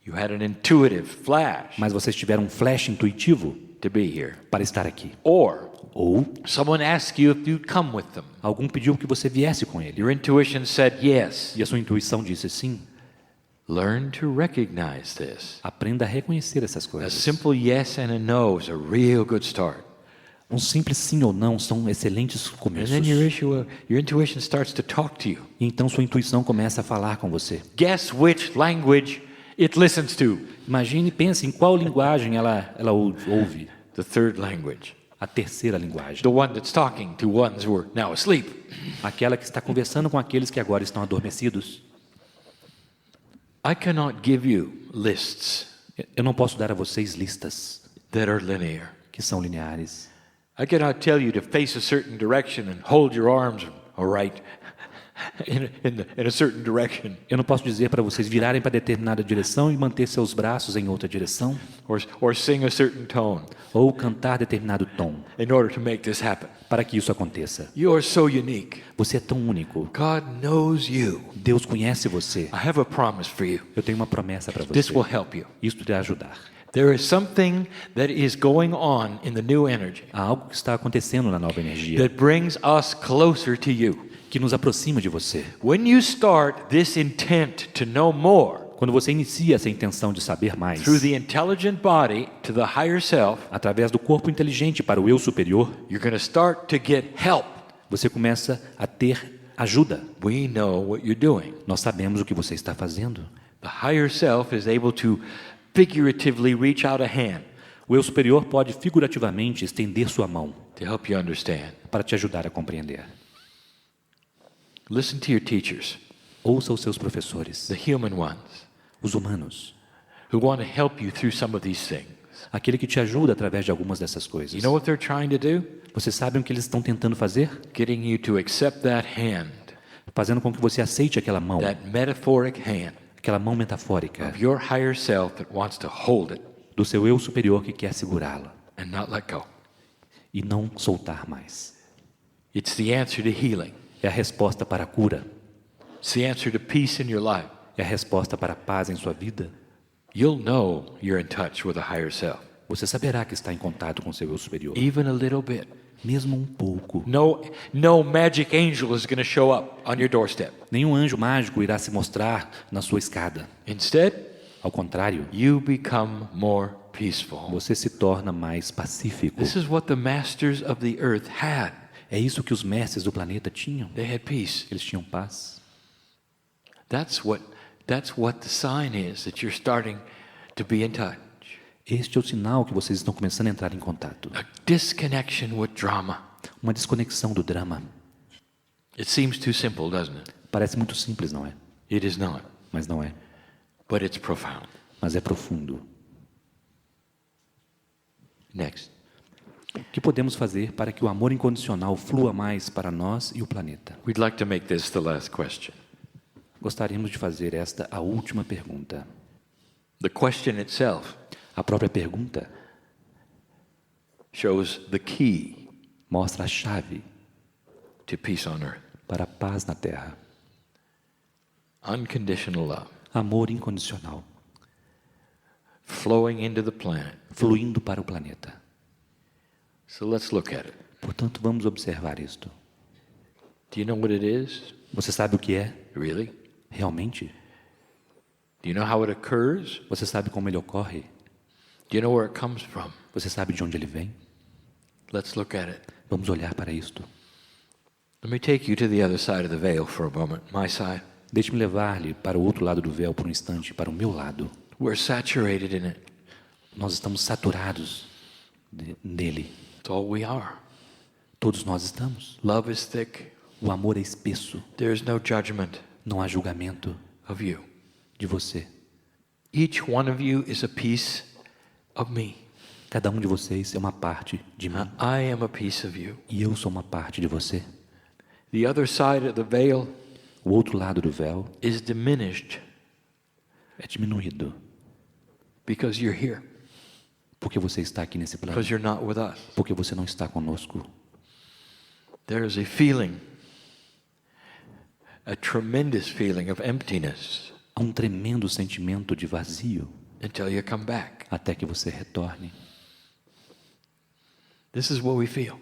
Speaker 1: You had an intuitive flash
Speaker 2: mas vocês tiveram um flash intuitivo
Speaker 1: to be here.
Speaker 2: para estar aqui.
Speaker 1: Or
Speaker 2: Ou
Speaker 1: someone asked you if you'd come with them.
Speaker 2: algum pediu que você viesse com ele.
Speaker 1: Your intuition said yes.
Speaker 2: E a sua intuição disse sim.
Speaker 1: Learn to recognize this.
Speaker 2: Aprenda a reconhecer essas
Speaker 1: A
Speaker 2: coisas.
Speaker 1: simple yes and a no is a real good start.
Speaker 2: Um simples sim ou não são excelentes
Speaker 1: And
Speaker 2: começos.
Speaker 1: then your intuition starts to talk to you.
Speaker 2: E então sua intuição começa a falar com você.
Speaker 1: Guess which language it listens to.
Speaker 2: Imagine e pense em qual linguagem ela ouve.
Speaker 1: The third language.
Speaker 2: A terceira linguagem.
Speaker 1: The one that's talking to ones who are now asleep.
Speaker 2: Aquela que está conversando com aqueles que agora estão adormecidos.
Speaker 1: I cannot give you lists
Speaker 2: Eu não posso dar a vocês listas
Speaker 1: that are linear.
Speaker 2: que são lineares.
Speaker 1: I cannot tell you to face a certain direction and hold your arms right in a certain direction,
Speaker 2: Eu não posso dizer para vocês virarem para determinada direção e manter seus braços em outra direção,
Speaker 1: or sing a certain tone
Speaker 2: ou cantar determinado tom,
Speaker 1: in order to make this happen.
Speaker 2: para que isso aconteça.
Speaker 1: You are so unique.
Speaker 2: Você é tão único.
Speaker 1: God knows you.
Speaker 2: Deus conhece você.
Speaker 1: I have a promise for you.
Speaker 2: Eu tenho uma promessa para
Speaker 1: This
Speaker 2: você.
Speaker 1: will help you.
Speaker 2: Isso irá ajudar.
Speaker 1: There is something that is going on in the new energy
Speaker 2: Há algo que está acontecendo na nova energia
Speaker 1: that brings us closer to you.
Speaker 2: que nos aproxima de você.
Speaker 1: When you start this intent to know more
Speaker 2: Quando você inicia essa intenção de saber mais,
Speaker 1: through the intelligent body to the higher self,
Speaker 2: através do corpo inteligente para o eu superior,
Speaker 1: you're going to start to get help.
Speaker 2: você começa a ter ajuda.
Speaker 1: We know what you're doing.
Speaker 2: Nós sabemos o que você está fazendo.
Speaker 1: The higher self is able to figuratively reach out a hand
Speaker 2: O eu superior pode figurativamente estender sua mão
Speaker 1: to help you understand.
Speaker 2: para te ajudar a compreender.
Speaker 1: Listen to your teachers,
Speaker 2: Ouça os seus professores,
Speaker 1: the human ones,
Speaker 2: os humanos,
Speaker 1: who want to help you through some of these things.
Speaker 2: Aquele que te ajuda através de algumas dessas
Speaker 1: You
Speaker 2: coisas.
Speaker 1: know what they're trying to do?
Speaker 2: Vocês sabem o que eles estão tentando fazer?
Speaker 1: Getting you to accept that hand,
Speaker 2: Fazendo com que você aceite aquela mão metafórica
Speaker 1: of your higher self that wants to hold it
Speaker 2: do seu eu superior que quer segurá-la
Speaker 1: and not let go.
Speaker 2: e não soltar mais.
Speaker 1: It's the answer to healing.
Speaker 2: É a resposta para a cura.
Speaker 1: It's the answer to peace in your life.
Speaker 2: É a resposta para a paz em sua vida.
Speaker 1: You'll know you're in touch with a higher self.
Speaker 2: Você saberá que está em contato com seu eu superior.
Speaker 1: Even a little bit.
Speaker 2: Mesmo um pouco.
Speaker 1: No magic angel is going to show up on your doorstep.
Speaker 2: Nenhum anjo mágico irá se mostrar na sua escada.
Speaker 1: Instead,
Speaker 2: Ao contrário,
Speaker 1: you become more peaceful.
Speaker 2: você se torna mais pacífico.
Speaker 1: This is what the masters of the earth had.
Speaker 2: É isso que os mestres do planeta tinham.
Speaker 1: They had peace.
Speaker 2: Eles tinham paz.
Speaker 1: That's what the sign is that you're starting to be in touch.
Speaker 2: Este é o sinal que vocês estão começando a entrar em contato.
Speaker 1: A disconnection with drama.
Speaker 2: Uma desconexão do drama.
Speaker 1: It seems too simple, doesn't it?
Speaker 2: Parece muito simples, não é?
Speaker 1: It is not,
Speaker 2: Mas não é.
Speaker 1: but it's profound.
Speaker 2: Mas é profundo.
Speaker 1: Next.
Speaker 2: O que podemos fazer para que o amor incondicional flua mais para nós e o planeta?
Speaker 1: We'd like to make this the last question.
Speaker 2: Gostaríamos de fazer esta a última pergunta.
Speaker 1: The question itself
Speaker 2: A própria pergunta
Speaker 1: shows the key
Speaker 2: mostra a chave
Speaker 1: to peace on earth.
Speaker 2: para a paz na Terra.
Speaker 1: Unconditional love
Speaker 2: Amor incondicional,
Speaker 1: flowing into the planet.
Speaker 2: fluindo para o planeta.
Speaker 1: So let's look at it.
Speaker 2: Portanto, vamos observar isto.
Speaker 1: Do you know what it is?
Speaker 2: Você sabe o que é?
Speaker 1: Really?
Speaker 2: Realmente?
Speaker 1: Do you know how it occurs?
Speaker 2: Você sabe como ele ocorre?
Speaker 1: Do you know where it comes from?
Speaker 2: Você sabe de onde ele vem?
Speaker 1: Let's look at it.
Speaker 2: Vamos olhar para isto.
Speaker 1: Let me take you to the other side of the veil for a moment, my side.
Speaker 2: Deixe-me levar-lhe para o outro lado do véu por um instante, para o meu lado.
Speaker 1: We're saturated in it.
Speaker 2: Nós estamos saturados nele.
Speaker 1: It's all we are.
Speaker 2: Todos nós estamos.
Speaker 1: Love is thick.
Speaker 2: O amor é espesso.
Speaker 1: There's no judgment
Speaker 2: Não há julgamento
Speaker 1: of you.
Speaker 2: de você.
Speaker 1: Each one of you is a piece of me.
Speaker 2: Cada um de vocês é uma parte de mim.
Speaker 1: I am a piece of you.
Speaker 2: E eu sou uma parte de você.
Speaker 1: The other side of the veil
Speaker 2: O outro lado do véu
Speaker 1: is diminished
Speaker 2: é diminuído.
Speaker 1: because you're here,
Speaker 2: Porque você está aqui nesse plano.
Speaker 1: because you're not with us.
Speaker 2: Porque você não está conosco.
Speaker 1: There is a feeling, a tremendous feeling of emptiness
Speaker 2: Há um tremendo sentimento de vazio
Speaker 1: until you come back.
Speaker 2: até que você retorne.
Speaker 1: This is what we feel.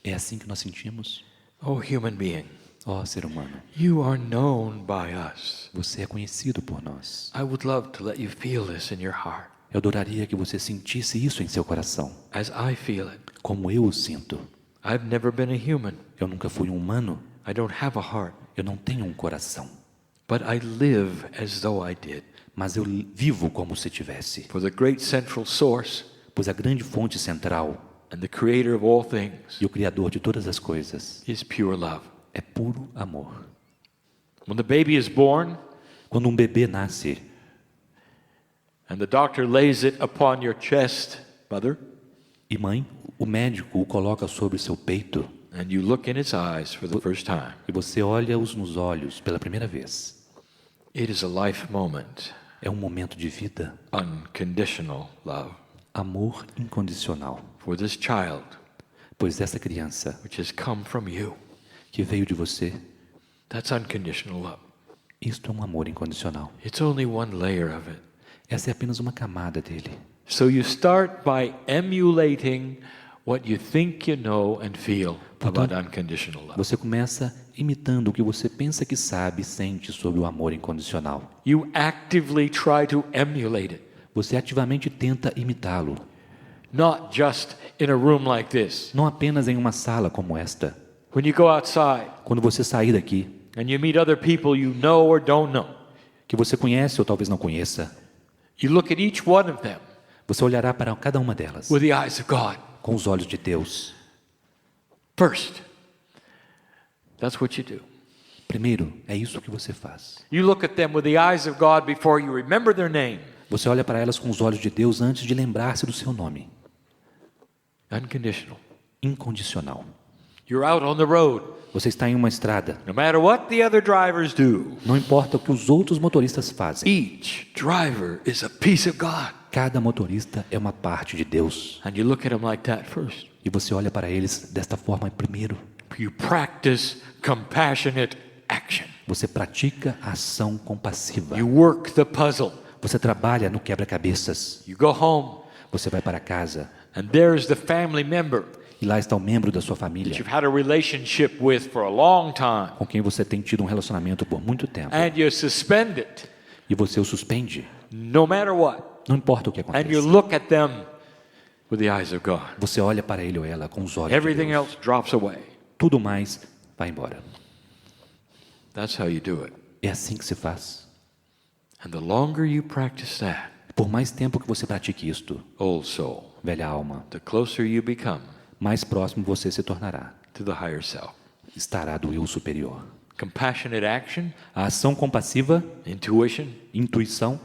Speaker 2: É assim que nós sentimos.
Speaker 1: Oh, human being,
Speaker 2: Ó, ser humano,
Speaker 1: you are known by us.
Speaker 2: você é conhecido por nós.
Speaker 1: I would love to let you feel this in your heart
Speaker 2: Eu adoraria que você sentisse isso em seu coração,
Speaker 1: as I feel it.
Speaker 2: como eu o sinto.
Speaker 1: I've never been a human.
Speaker 2: Eu nunca fui um humano.
Speaker 1: I don't have a heart,
Speaker 2: Eu não tenho um coração.
Speaker 1: but I live as though I did.
Speaker 2: Mas eu vivo como se tivesse.
Speaker 1: For the great central source
Speaker 2: Pois a grande fonte central
Speaker 1: and the creator of all things
Speaker 2: e o Criador de todas as coisas
Speaker 1: is pure love.
Speaker 2: é puro amor.
Speaker 1: When the baby is born
Speaker 2: Quando um bebê nasce
Speaker 1: and the doctor lays it upon your chest, mother,
Speaker 2: e mãe, o médico o coloca sobre seu peito
Speaker 1: and you look in its eyes for the first time,
Speaker 2: e você olha-os nos olhos pela primeira vez,
Speaker 1: it is a life moment.
Speaker 2: é um momento de vida,
Speaker 1: Unconditional love
Speaker 2: amor incondicional.
Speaker 1: for this child
Speaker 2: Pois essa criança
Speaker 1: which has come from you.
Speaker 2: que veio de você,
Speaker 1: That's unconditional love.
Speaker 2: isto é um amor incondicional.
Speaker 1: It's only one layer of it.
Speaker 2: Essa é apenas uma camada dele.
Speaker 1: So you start by emulating what you think you know and feel about unconditional love.
Speaker 2: Você começa imitando o que você pensa que sabe e sente sobre o amor incondicional.
Speaker 1: You actively try to emulate it,
Speaker 2: Você ativamente tenta imitá-lo,
Speaker 1: not just in a room like this.
Speaker 2: não apenas em uma sala como esta.
Speaker 1: When you go outside
Speaker 2: Quando você sair daqui,
Speaker 1: and you meet other people you know or don't know,
Speaker 2: que você conhece ou talvez não conheça,
Speaker 1: you look at each one of them
Speaker 2: você olhará para cada uma delas
Speaker 1: with the eyes of God.
Speaker 2: com os olhos de Deus.
Speaker 1: First, that's what you do.
Speaker 2: Primeiro, é isso que você faz.
Speaker 1: You look at them with the eyes of God before you remember their name.
Speaker 2: Você olha para elas com os olhos de Deus antes de lembrar-se do seu nome.
Speaker 1: Unconditional.
Speaker 2: Incondicional.
Speaker 1: You're out on the road.
Speaker 2: Você está em uma estrada.
Speaker 1: No matter what the other drivers do,
Speaker 2: Não importa o que os outros motoristas fazem.
Speaker 1: each driver is a piece of God.
Speaker 2: Cada motorista é uma parte de Deus.
Speaker 1: And you look at them like that first.
Speaker 2: E você olha para eles desta forma primeiro.
Speaker 1: You practice compassionate action.
Speaker 2: Você pratica a ação compassiva.
Speaker 1: You work the puzzle.
Speaker 2: Você trabalha no quebra-cabeças.
Speaker 1: You go home,
Speaker 2: Você vai para casa.
Speaker 1: and there's the family member
Speaker 2: E lá está o membro da sua
Speaker 1: that
Speaker 2: família,
Speaker 1: you've had a relationship with for a long time,
Speaker 2: com quem você tem tido um relacionamento por muito tempo.
Speaker 1: and you suspend it,
Speaker 2: E você o suspende.
Speaker 1: no matter what,
Speaker 2: Não importa o que
Speaker 1: and you
Speaker 2: aconteça.
Speaker 1: look at them with the eyes of God.
Speaker 2: Você olha para ele ou ela com os olhos de
Speaker 1: Everything
Speaker 2: Deus.
Speaker 1: else drops away.
Speaker 2: Tudo mais vai embora.
Speaker 1: That's how you do it.
Speaker 2: É assim que se faz.
Speaker 1: And the longer you practice that,
Speaker 2: Por mais tempo que você pratique isto,
Speaker 1: old soul,
Speaker 2: velha alma,
Speaker 1: the closer you become
Speaker 2: mais próximo você se tornará.
Speaker 1: to the higher self.
Speaker 2: Estará do eu superior.
Speaker 1: Compassionate action,
Speaker 2: A ação compassiva,
Speaker 1: intuition,
Speaker 2: intuição,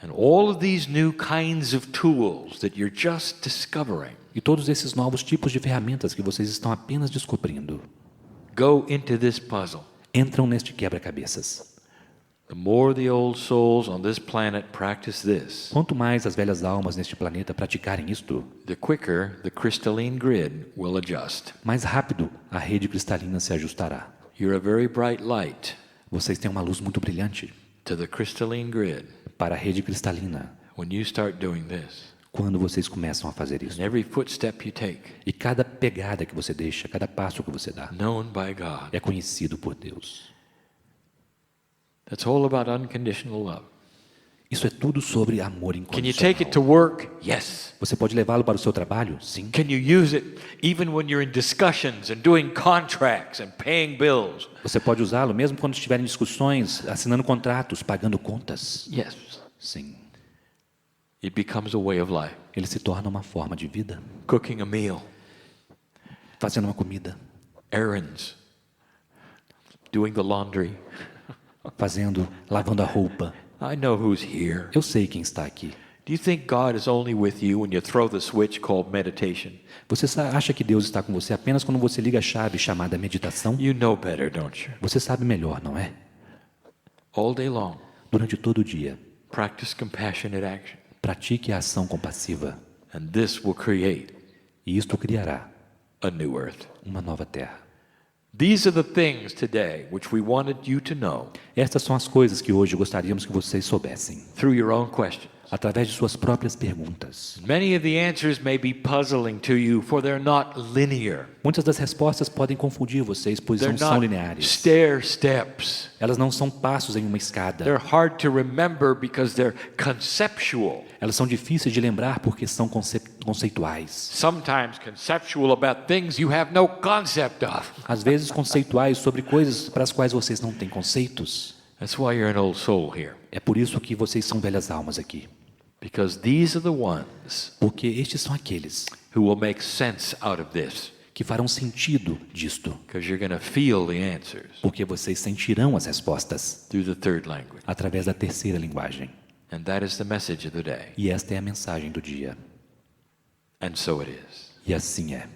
Speaker 1: and all of these new kinds of tools that you're just discovering
Speaker 2: e todos esses novos tipos de ferramentas que vocês estão apenas descobrindo,
Speaker 1: go into this puzzle.
Speaker 2: entram neste quebra-cabeças.
Speaker 1: The more the old souls on this planet practice this,
Speaker 2: Quanto mais as velhas almas neste planeta praticarem isto,
Speaker 1: the quicker the crystalline grid will adjust.
Speaker 2: mais rápido a rede cristalina se ajustará.
Speaker 1: You're a very bright light
Speaker 2: Vocês têm uma luz muito brilhante
Speaker 1: to the crystalline grid
Speaker 2: para a rede cristalina
Speaker 1: when you start doing this.
Speaker 2: quando vocês começam a fazer isso.
Speaker 1: And every footstep you take,
Speaker 2: E cada pegada que você deixa, cada passo que você dá,
Speaker 1: known by God.
Speaker 2: é conhecido por Deus.
Speaker 1: That's all about unconditional love.
Speaker 2: Isso é tudo sobre amor
Speaker 1: Can you take it to
Speaker 2: incondicional.
Speaker 1: work? Yes.
Speaker 2: Você pode levá-lo para o seu trabalho? Sim.
Speaker 1: Can you use it even when you're in discussions and doing contracts and paying bills?
Speaker 2: Você pode usá-lo mesmo quando estiver em discussões, assinando contratos, pagando contas?
Speaker 1: Yes.
Speaker 2: Sim.
Speaker 1: It becomes a way of life.
Speaker 2: Ele se torna uma forma de vida.
Speaker 1: Cooking a meal,
Speaker 2: Fazendo uma comida,
Speaker 1: errands, doing the laundry.
Speaker 2: lavando a roupa.
Speaker 1: I know who's here.
Speaker 2: Eu sei quem está aqui.
Speaker 1: Do you think God is only with you when you throw the switch called meditation?
Speaker 2: Você acha que Deus está com você apenas quando você liga a chave chamada meditação?
Speaker 1: You know better, don't you?
Speaker 2: Você sabe melhor, não é?
Speaker 1: All day long,
Speaker 2: Durante todo o dia,
Speaker 1: practice compassionate action,
Speaker 2: pratique a ação compassiva.
Speaker 1: and this will create
Speaker 2: E isto criará
Speaker 1: a new earth.
Speaker 2: uma nova terra.
Speaker 1: These are the things today which we wanted you to know
Speaker 2: Estas são as coisas que hoje gostaríamos que vocês soubessem,
Speaker 1: through your own questions.
Speaker 2: através de suas próprias perguntas.
Speaker 1: Many of the answers may be puzzling to you, for they're not linear.
Speaker 2: Muitas das respostas podem confundir vocês, pois
Speaker 1: They're
Speaker 2: não são
Speaker 1: not
Speaker 2: lineares.
Speaker 1: stair steps.
Speaker 2: Elas não são passos em uma escada.
Speaker 1: They're hard to remember because they're conceptual.
Speaker 2: Elas são difíceis de lembrar porque são conceituais.
Speaker 1: Sometimes conceptual about things you have no concept of.
Speaker 2: Às vezes conceituais sobre coisas para as quais vocês não têm conceitos.
Speaker 1: That's why you're an old soul here.
Speaker 2: É por isso que vocês são velhas almas aqui.
Speaker 1: Because these are the ones
Speaker 2: Porque estes são aqueles
Speaker 1: who will make sense out of this.
Speaker 2: que farão sentido disto.
Speaker 1: Because you're going to feel the answers
Speaker 2: Porque vocês sentirão as respostas
Speaker 1: through the third language.
Speaker 2: através da terceira linguagem.
Speaker 1: And that is the message of the day.
Speaker 2: E esta é a mensagem do dia.
Speaker 1: And so it is.
Speaker 2: E assim é.